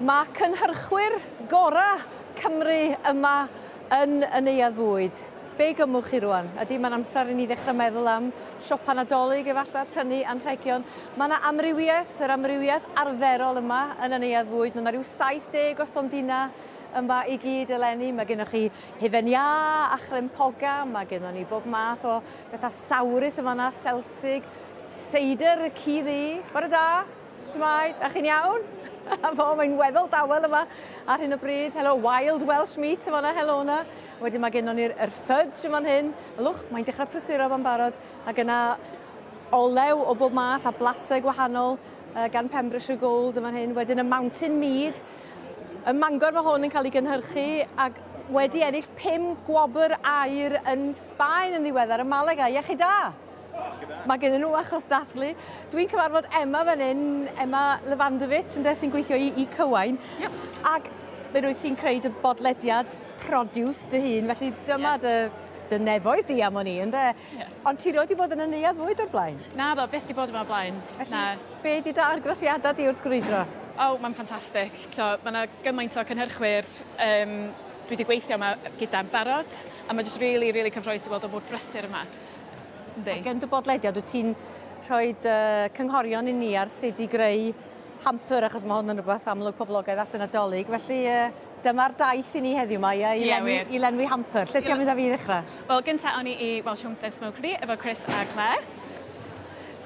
Mae cynhyrchwyr gorau Cymru yma yn y Neuadd Fwyd. Be gymwch chi rwan? Ydy mae'n amser i ni ddechrau meddwl am siopa Nadolig efallai, prynu anrhegion. Mae yna amrywiaeth, yr amrywiaeth arferol yma yn y Neuadd Fwyd. Mae yna rhyw 70 o stondina yma i gyd eleni. Mae gennych chi hufen iâ a chrempoga. Mae gennych ni bob math o bethau sawrus yma yna, selsig, seidr, y cyddi. Bore da, shmaid, a chi'n iawn? A fo, mae'n weddol dawel yma ar hyn o bryd. Helo, wild Welsh meat yma yna, helo yna. Wedyn mae gennym ni'r fudge yma'n hyn. Lwch, mae'n dechrau prysuro fo'n barod. Ac yna olew o bob math a blasau gwahanol gan Pembrokeshire Gold yma'n hyn. Wedyn y mountain mead. Y mangor mae hwn yn cael ei gynhyrchu ac wedi ennill 5 gwobr aur yn Sbaen yn ddiweddar. Y Malaga, iechyd da? Mae gen nhw achos dathlu. Dwi'n cyfarfod Emma fan hyn, Emma Levandovic, sy'n gweithio i Cywain. Yep. Ac fe rwyt ti'n creu dy bodlediad produce dy hun, felly dyma dy nefoedd di am o'n i, ynddo? Ond ti roed i bod yn y Neuadd Fwyd o'r blaen? Na ddo, beth di bod yma o'r blaen. Felly, be di dy argraffiadau di wrth grwydro? O, mae'n ffantastig. Mae yna gymaint o cynhyrchwyr dwi wedi gweithio yma gyda'n barod, a mae jyst really cyffroes i weld o bod brysur yma. Ac yn dy bodlediad, wyt ti'n rhoi cynghorion i ni ar sut i greu hamper, achos mae hwn yn rhywbeth amlwg poblogaidd at y Nadolig. Felly dyma'r daith i ni heddiw yma, i lenwi hamper. Lle ti am mynd â fi i ddechrau? Wel, gyntaf o'n i i Welsh Homestead Smokery efo Chris a Claire.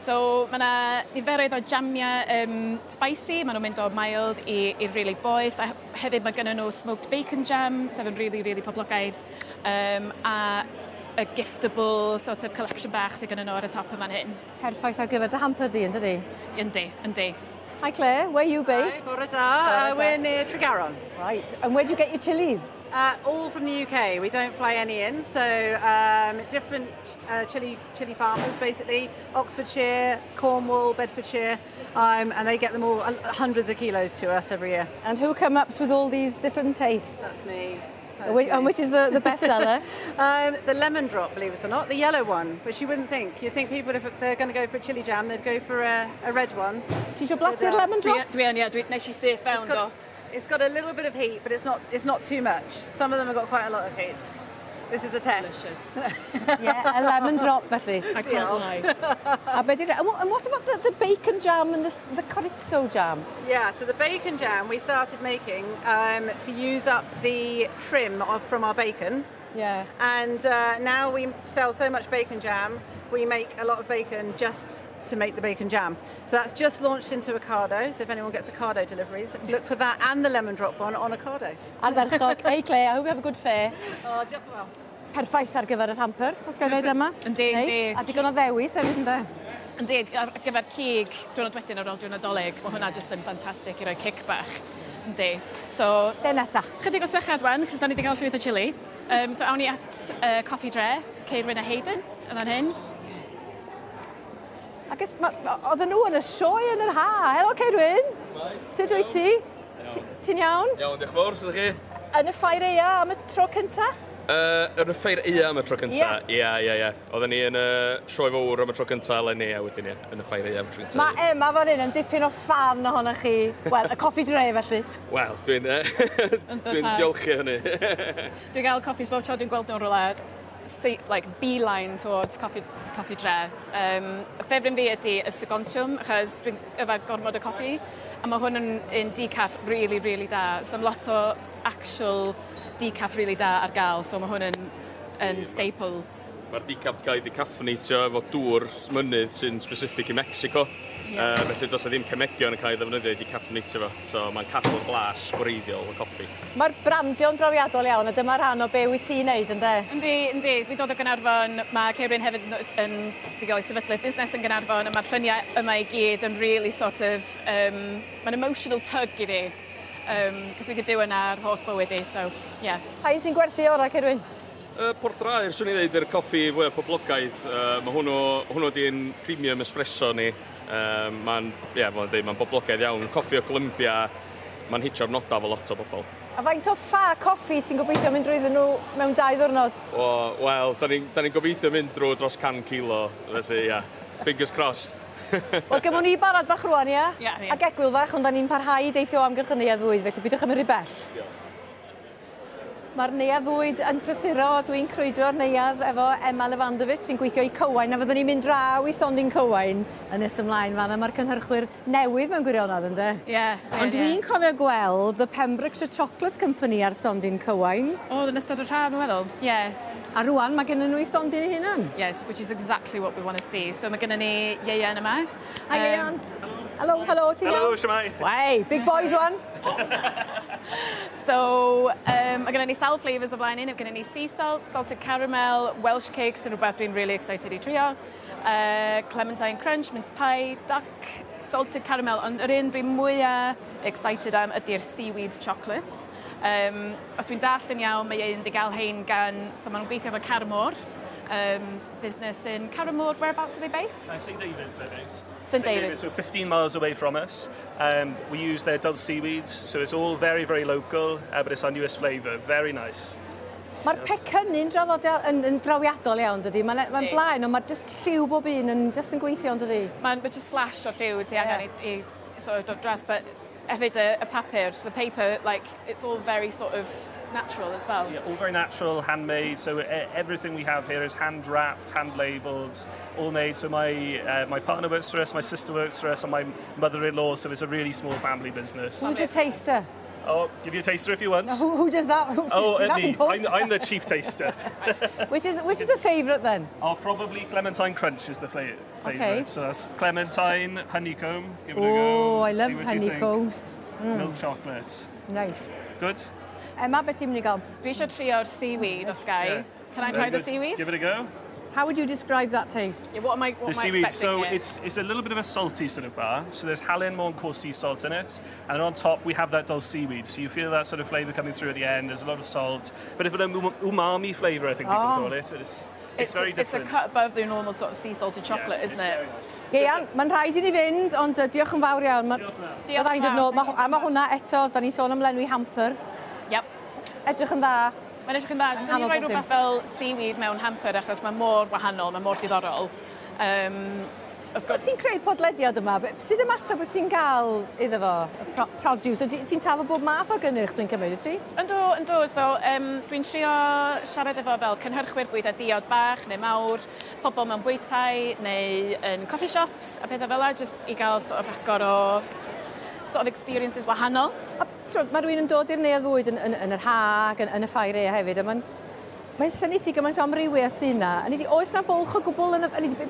So, mae yna niferoedd o jamiau spicy, maen nhw'n mynd o mild i really boeth, a hefyd mae gennyn nhw smoked bacon jam, sef yn really poblogaidd, a a giftable sort of collection bach sydd gennyn nhw ar y top yma'n hyn. Perffaith ar gyfer dy hamper di, ynddi? Yndi. Hi Claire, where are you based? Bore da. We're near Tregaron. Right, and where do you get your chilies? All from the UK. We don't fly any in, so different chili farmers basically, Oxfordshire, Cornwall, Bedfordshire, and they get them all hundreds of kilos to us every year. And who comes up with all these different tastes? That's me. And which is the best seller? The lemon drop, believe it or not, the yellow one, which you wouldn't think. You'd think people, if they're going to go for a chili jam, they'd go for a red one. Ti'n siŵr blasu'r lemon drop? Nes i syth fewn do. It's got a little bit of heat, but it's not too much. Some of them have got quite a lot of heat. This is the test. Yeah, a lemon drop, felly. I can't lie. And what about the bacon jam and the chorizo jam? Yeah, so the bacon jam we started making to use up the trim from our bacon. Yeah. And now we sell so much bacon jam, we make a lot of bacon just to make the bacon jam. So that's just launched into Ocado, so if anyone gets Ocado deliveries, look for that and the lemon drop one on Ocado. Arferchog. Hey Claire, I hope you have a good fair. Oh, diolch yn fawr. Perffaith ar gyfer yr hamper, os gael dweud yma. Yndi. A digon o ddewis hefyd ynddo? Yndi, ar gyfer cig, diwrnod wedyn ar ôl diwrnod Nadolig, mae hwnna jyst yn ffantastig i roi cic bach. Yndi. So, be nesa? Chydig o sychad wan, cos da ni wedi cael llwyth o chili. So awn ni at Coffi Dre, Ceirwyn a Hayden, yn fan hyn. Ac oedden nhw yn y sioe yn yr ha. Helo Ceirwyn. Sut wyt ti? Ti'n iawn? Iawn, diolch yn fawr, sydd chi? Yn y ffair ea am y tro cynta? Yn y ffair ea am y tro cynta, ie. Oedden ni yn y sioe fawr am y tro cynta eleni a wedyn ni yn y ffair ea am y tro cynta. Mae Emma fan hyn yn dipyn o fan ohonoch chi. Wel, y Coffi Dre felly. Wel, dwi'n diolchu hynny. Dwi'n gael coffis bob tro dwi'n gweld nhw'n rhywle, like beeline towards Coffi Dre. Y ffefryn fi ydy y Segontiwm, achos dwi'n efo gormod o coffi, a mae hwn yn decaf really da. So am lot o actual decaf really da ar gael, so mae hwn yn staple. Mae'r decaf wedi cael ei decaffeneitio efo dŵr mynydd sy'n specific i Mexico. Felly does ddim cemegion yn cael ei ddefnyddio i decaffeneitio fo, so mae'n cadw'r glas gwreiddiol o coffi. Mae'r brandio'n drawiadol iawn, a dyma rhan o be wyt ti'n neud, ynddo? Yndi. Dwi'n dod o Gaernarfon, mae Ceirwyn hefyd yn gael ei sefydlu busnes yn Gaernarfon, a mae'r lluniau yma i gyd yn really sort of, mae'n emotional tug i fi. Cos dwi wedi byw yna'r holl bywyd i, so, yeah. Pa sy'n gwerthu ora, Ceirwyn? Porthraer, swn i ddweud, yr coffi fwyaf poblogaidd. Mae hwnnw di'n premium espresso ni. Mae'n boblogaidd iawn. Coffi o Columbia, mae'n hitio'r nodaf o lot o bobl. A faint o ffa coffi ti'n gobeithio mynd drwyddyn nhw mewn 2 ddiwrnod? Wel, da ni'n gobeithio mynd drwy dros 100 kilo, felly, fingers crossed. Wel, gymwn ni barod bach rwan, ia? Ie, ie. Ac egwyl fach, ond da ni'n parhau i deithio o amgylch y Neuadd Fwyd, felly bydwch yn rhy bell. Mae'r Neuadd Fwyd yn prysuro, dwi'n crwydro'r Neuadd efo Emma Lefandovic sy'n gweithio i Cywain, a fyddwn ni'n mynd draw i stondin Cywain yn nes ymlaen fan. Mae'r cynhyrchwyr newydd mewn gwirionedd, ynddo? Ie. Ond dwi'n cofio gweld the Pembrokeshire Chocolate Company ar stondin Cywain. O, yn ystod y rhan, dwi'n meddwl. Ie. A rwan mae gennyn nhw i stondin eu hunan. Yes, which is exactly what we want to see. So mae gennym ni Ieuan yma. Hi, Ieuan. Hello, ti'n Hello, iawn? shwmai. Wey, big boys one. So, mae gennym ni sawl flavours o blaen un. Mae gennym ni sea salt, salted caramel, Welsh cakes, sy'n rhywbeth dwi'n really excited i trio. Clementine crunch, mince pie, duck, salted caramel. Ond yr un dwi'n mwyaf excited am ydy'r seaweed chocolate. Os dwi'n dallt yn iawn, mae ein di gael hein gan, so maen nhw'n gweithio efo Caramore, business in Caramore. Whereabouts are they based? St David's they're based. St David's. So 15 miles away from us. We use their dulse seaweed, so it's all very, very local, but it's our newest flavour. Very nice. Mae'r pecynu'n yn drawiadol iawn, dydy. Mae'n blaen, ond mae'r just lliw bob un yn just yn gweithio, dydy. Mae'n just flash o lliw di angen i sort of dod dras, but hefyd y papur, the paper, like, it's all very sort of natural as well. Yeah, all very natural, handmade. So everything we have here is hand wrapped, hand labelled, all made. So my partner works for us, my sister works for us, and my mother-in-law. So it's a really small family business. Who's the taster? Oh, give you a taster if you want. Who does that? That's Me. important. I'm the chief taster. Which is the favourite then? Oh, probably Clementine Crunch is the favourite. Okay. So that's Clementine, honeycomb. Give it a Oh, go. I love See what you think. honeycomb. Milk chocolate. Nice. Good? Emma, beth sy'n mynd i gael? Dwi eisiau trio'r seaweed o Sky. Yeah. Can I Very try the good. seaweed? Give it a go. How would you describe that taste? Yeah, what am I The seaweed, expecting so here? it's a little bit of a salty sort of bar. So there's halin, more and coarse sea salt in it. And on top we have that dulse seaweed. So you feel that sort of flavour coming through at the end. There's a lot of salt. But it's an umami flavour, I think people call it. It's very different. It's a cut above the normal sort of sea salted chocolate, isn't it? Very nice. Ieuan, mae'n rhaid i ni fynd, ond diolch yn fawr iawn. Diolch yn fawr. A mae hwnna eto, da ni sôn am lenwi hamper. Yep. Edrych yn dda. Mae'n edrych yn dda. Dwi'n Wahanol rhoi bob rhywbeth fel seaweed mewn hamper achos mae mor wahanol, mae mor diddorol. Of Wyt course, ti'n creu podlediad yma? Sut ymateb wyt ti'n gael iddo fo? Produce? Ti'n trafod bob math o gynnyrch dwi'n cymryd, wyt ti? Ynddo. So, dwi'n trio siarad efo fel cynhyrchwyr bwyd a diod bach neu mawr, pobl mewn bwytau neu yn coffee shops a pethau fel yna, just i gael sort of rhagor o sort of experiences wahanol. Mae rhywun yn dod i'r Neuadd Fwyd yn yr hag, yn y ffair e hefyd, a mae'n syni ti gymaint o amrywiaeth sy'n na. Oes na fwlch o gwbl,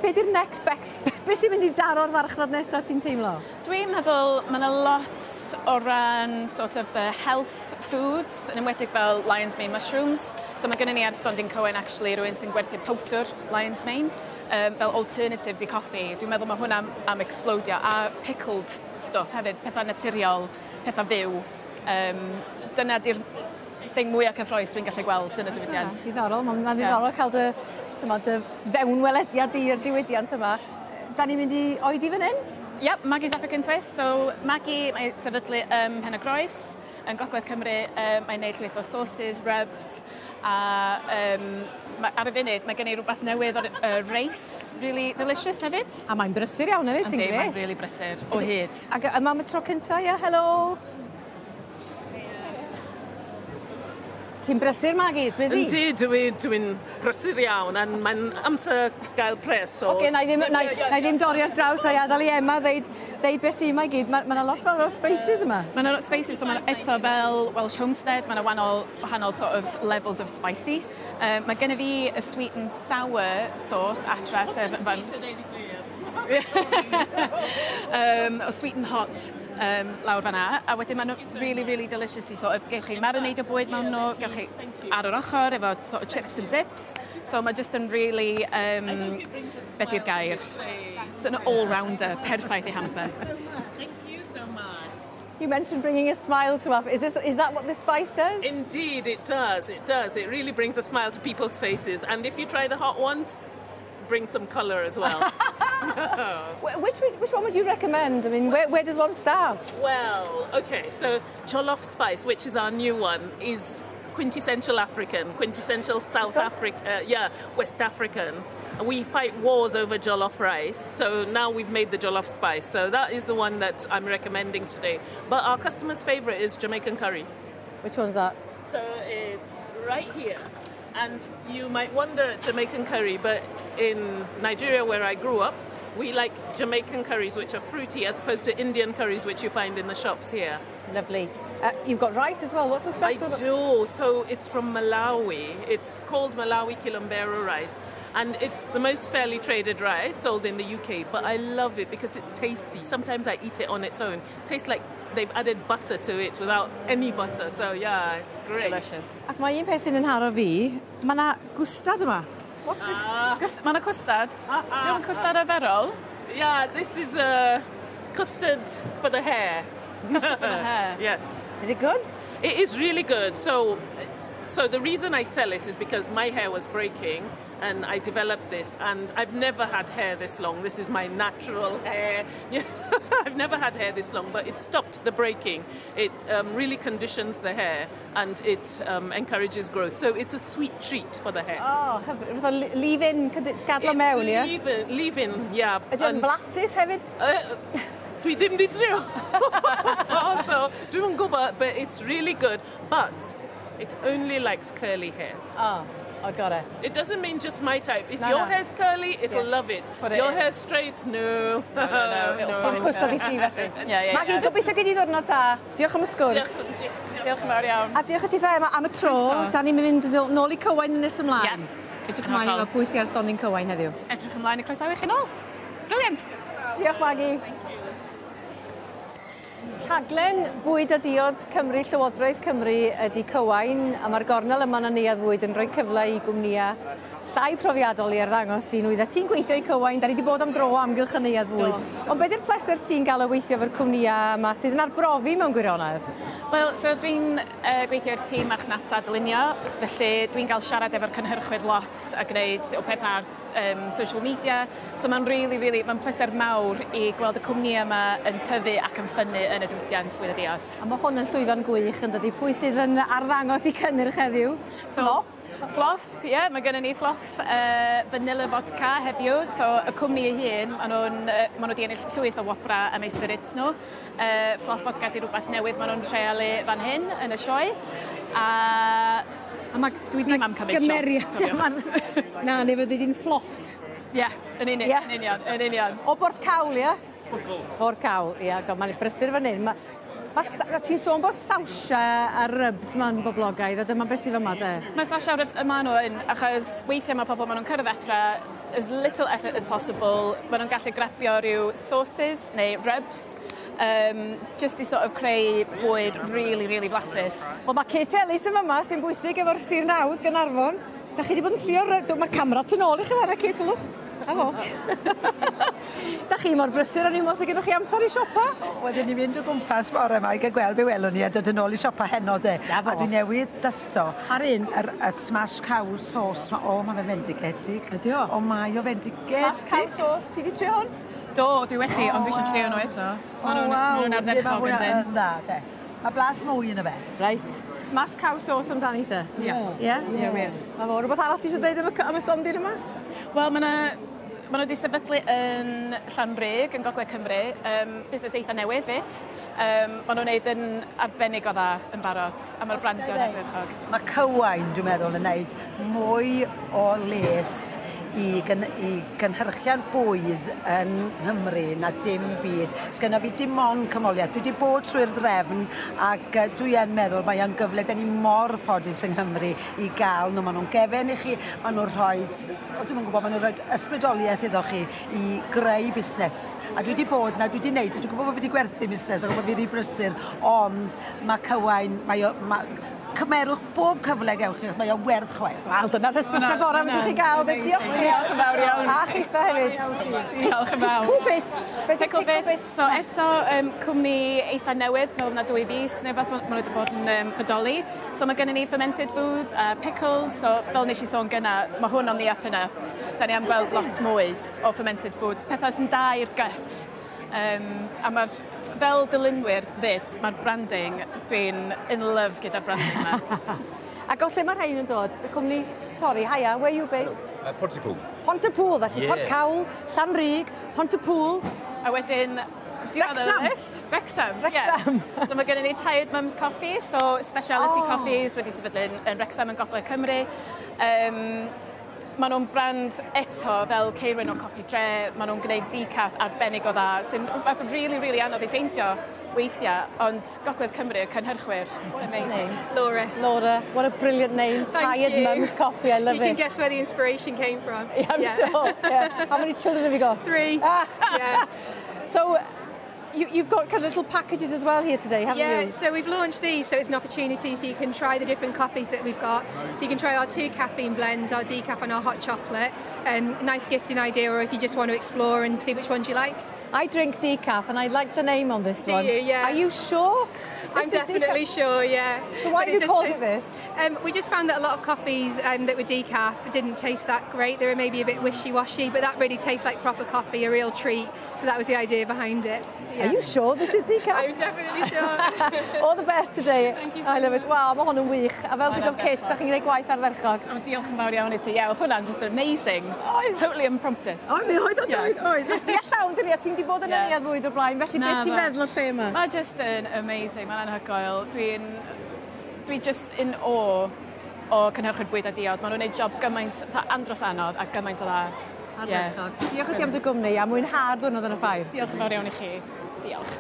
be di'r next best? Be sy'n mynd i daro'r farchnad nesaf ti'n teimlo? Dwi'n meddwl mae yna lot o ran sort of the health foods, yn enwedig fel lion's mane mushrooms. So mae gennym ni ar stondin Cywain actually rhywun sy'n gwerthu powdr lion's mane, fel alternatives i coffi. Dwi'n meddwl mae hwnna am explodio. A pickled stuff hefyd, pethau naturiol, pethau fyw. Dyna di'r thing mwyaf cyffroes dwi'n gallu gweld yn y diwydiant. Diddorol, mae'n ddiddorol cael dy fewnwelediad i'r diwydiant yma. Da ni'n mynd i oedi fan hyn? Yep, Maggie's African Twist. So Maggie, mae'n sefydlu Pen y Groes, yn Gogledd Cymru, mae'n neud llwyth o sauces, rubs, a ar y funud mae gen i rhywbeth newydd o'r reis, really delicious hefyd. A mae'n brysur iawn hefyd, sy'n gret. Mae'n really brysur, o hyd. Ac yma am y tro cynta, ia, helo. Ti'n brysur, Maggie? Busy? Yndi, dwi'n brysur iawn, a mae'n amser gael pres. Oce, na i ddim dorri ar draws a adael i Emma ddeud beth sy'n mae gyd. Mae yna lot o spices yma. Mae yna spices, so mae eto fel Welsh Homestead, mae yna wahanol sort of levels of spicy. Mae gen i fi y sweet and sour sauce atra, sef o sweet and hot lawr fanna, a wedyn maen nhw really delicious i sort of, gewch chi marinade o fwyd mewn nhw, gewch chi ar yr ochr efo sort of chips and dips, so mae just yn really, beth i'r gair, so an all-rounder, perffaith i hamper. Thank you so much. You mentioned bringing a smile to us. Is that what the spice does? Indeed, it does. It really brings a smile to people's faces. And if you try the hot ones, bring some colour as well. Which one would you recommend? I mean, where does one start? Well, okay, so jollof spice, which is our new one, is quintessential African, quintessential South African, West African. We fight wars over jollof rice, so now we've made the jollof spice. So that is the one that I'm recommending today. But our customer's favorite is Jamaican curry. Which one's that? So it's right here. And you might wonder at Jamaican curry, but in Nigeria where I grew up, we like Jamaican curries which are fruity as opposed to Indian curries which you find in the shops here. Lovely. You've got rice as well. What's so special? I do. So it's from Malawi. It's called Malawi Kilombero rice. And it's the most fairly traded rice sold in the UK. But I love it because it's tasty. Sometimes I eat it on its own. It tastes like they've added butter to it without any butter. So yeah, it's great. Delicious. Ac mae un peth sy'n haro fi, mae yna gwstad yma. What's this? Mae yna cwstad. Dwi'n cwstad arferol. Yeah, this is custard for the hair. Custard for the hair. Yes. Is it good? It is really good. So the reason I sell it is because my hair was breaking and I developed this, and I've never had hair this long. This is my natural hair. I've never had hair this long, but it stopped the breaking. It really conditions the hair and it encourages growth. So it's a sweet treat for the hair. Oh, hyfryd. Fatha leave-in, gadlo mewn, ie? Leave-in, yeah. Ydy o'n blasus hefyd? Dwi ddim di trio. So, dwi'n gwybod, but it's really good. But it only likes curly hair. Oh, I got it. It doesn't mean just my type. If No, your no. hair's curly, it'll love it. Put it Your in. hair's straight, no. No, it'll Dwi'n cwstod i si felly. Ie. Maggie, gobeithio gyd i ddwrnod da. Diolch am y sgwrs. Diolch yn fawr iawn. A diolch i ti dda am y tro. Croeso. Da ni'n mynd nôl i Cywain nes ymlaen. Edrych Ymlaen i weld pwy sy'n ar stondin Cywain heddiw. Edrych ymlaen i croesawu chi nôl. Brilliant. Diolch, Maggie. Rhaglen Fwyd a Diod Cymru, Llywodraeth Cymru ydi Cywain, a mae'r gornel yma yn Neuadd Fwyd yn rhoi cyfle i gwmnïau llai profiadol i arddangos i nhw. Ti'n gweithio i Cywain, da ni wedi bod am dro amgylch y Neuadd Fwyd. Ond beth yw'r pleser ti'n gael o weithio efo'r cwmnïau yma sydd yn arbrofi mewn gwirionedd? Wel, so dwi'n gweithio i'r tîm marchnata dylunio, felly dwi'n cael siarad efo'r cynhyrchwyr lot a gwneud o pethau ar social media. So mae'n mae'n pleser mawr i gweld y cwmni yma yn tyfu ac yn ffynnu yn y diwydiant Fwyd a Diod. A mae hwn yn llwyfan gwych yn dydi. Pwy sydd yn arddangos i cynnyrch heddiw? Floff? Floff, ie, mae gennym ni floff vanilla vodka heddiw. So y cwmni ei hun, maen nhw wedi ennill llwyth o wopra am eu spirits nhw. Floff vodka di rhywbeth newydd maen nhw'n treialu fan hyn yn y sioe. A dwi ddim am cymryd shots. Na, neu fyddi di'n flofft. Ie, yn union. O Borth Cawl, ie? Borth Cawl, ie. Mae'n brysur fan hyn. Ti'n sôn bod sawsia a rybs ma'n boblogaidd, a dyma beth sydd yma, de? Mae sawsia a rybs yma nhw yn, achos weithiau mae pobl maen nhw'n cyrraedd etra as little effort as possible. Maen nhw'n gallu grapio rhyw sauces neu rybs, just i sort of creu bwyd really flasus. Wel, mae Kate Ellis yn yma sy'n bwysig efo'r Sir Nawdd Gaernarfon. Da chi wedi bod yn trio mae'r camera tu nôl i chi ddara, Kate, sylwch. A fo. Da chi mor brysur o'n i'n meddwl sy'n gennych chi amser i siopa? Wedyn ni'n mynd o gwmpas bore yma i gael gweld be welwn ni a dod yn ôl i siopa heno de. Da fo. A dwi newydd dysto. Ar un? Y smash cow sauce. O, mae fe fendigedig. Ydi o? O, mae o fendigedig. Smash cow sauce, ti wedi trio hwn? Do, dwi wedi, ond dwi eisiau trio nhw eto. Maen nhw'n ardderchog yn dyn. Dda, de. Mae blas mwy yn y fe. Reit. Smash cow sauce amdani te? Ie. Ie? Ie, wir. Na fo, rhywbeth arall ti eisiau dweud am y stondin yma? Wel, maen nhw wedi sefydlu yn Llanrug, yn Gogledd Cymru, busnes eitha newydd fit. Maen nhw'n gwneud yn arbennig o dda yn barod, a mae'r brandio'n ardderchog. Mae Cywain, dwi'n meddwl, yn gwneud mwy o les i gynhyrchiad bwyd yn Nghymru na dim byd. Sgynna fi dim ond cymoliaeth. Dwi wedi bod trwy'r drefn ac dwi yn meddwl mae o'n gyfle, da ni mor ffodus yng Nghymru i gael nhw. Maen nhw'n gefen i chi, maen nhw'n rhoi, dwi'n gwybod, maen nhw'n rhoi ysbrydoliaeth iddo chi i greu busnes. A dwi wedi bod na, dwi wedi gwneud, dwi'n gwybod bod fi wedi gwerthu busnes, ac mae fi wedi brysur, ond mae Cywain, cymerwch bob cyfle gewch chi, mae o'n werth chwaith. Wel, dyna'r hysbysau bora fydwch chi gael. Diolch yn fawr iawn. A chiffa hefyd. Diolch yn fawr. Pickle bits. Pickle bits. So eto, cwmni eitha newydd, mewn na 2 fis, neu beth maen nhw wedi bod yn bodoli. So mae gennym ni fermented foods, pickles, so fel nes i sôn gyna, mae hwn on the up and up. Da ni am gweld lot mwy o fermented foods. Pethau sy'n da i'r gut. A mae'r fel dilynwyr ddit, mae'r branding, dwi'n in love gyda'r branding yma. Ac o lle mae rhain yn dod? Y cwmni, sorry, hiya, where are you based? Pontypool. Pontypool, felly Yeah. Porth Cawl, Llanrug, Pontypool. A wedyn, Wrexham. Wrexham, Wrexham. Yeah. So mae gennym ni Tired Mums Coffee, so speciality coffees wedi sefydlu yn Wrexham yn Gogledd Cymru. Maen nhw'n brand eto fel ceirwyn o coffi dre, maen nhw'n gwneud decaf arbennig o dda, sy'n rhywbeth really anodd i ffeindio weithiau, ond Gogledd Cymru y cynhyrchwyr. What's your name? Laura. What a brilliant name. Thank Tired you. Mums Coffee, I love You it. can guess where the inspiration came from. Yeah, I'm sure. Yeah. How many children have you got? 3. Ah. Yeah. So, you've got kind of little packages as well here today, haven't Yeah, you? so we've launched these, so it's an opportunity so you can try the different coffees that we've got. So you can try our 2 caffeine blends, our decaf and our hot chocolate. Nice gifting idea, or if you just want to explore and see which ones you like. I drink decaf and I like the name on this Do one. you? Yeah. Are you sure? I'm This is definitely decaf? sure, yeah. So why But have you just called ta- it this? We just found that a lot of coffees that were decaf didn't taste that great. They were maybe a bit wishy-washy, but that really tastes like proper coffee, a real treat. So that was the idea behind it. Yeah. Are you sure this is decaf? I'm definitely sure. All the best today. Thank you so I love it. Wow, mae hwn yn wych. A fel dydodd Kit, da chi'n gwneud gwaith arferchog. O, diolch yn fawr iawn i ti. Ie, hwnna'n just amazing. Totally unprompted. O, mi oedd o Yeah. dweud, oedd. Nes fi llawn dyn ni, a ti'n di bod yn Yeah. Neuadd Fwyd o'r blaen, felly Na, beth ti'n ma- meddwl o'r lle yma? Mae just yn amazing, mae'n anhygoel. Dwi just in awe o cynhyrchwyr bwyd a diod. Maen nhw'n gwneud job gymaint, andros anodd a gymaint o dda. Arferchog. Diolch i ti am dy gwmni a mwynhad hwnnw yn y ffair. Diolch yn fawr iawn i chi. Diolch.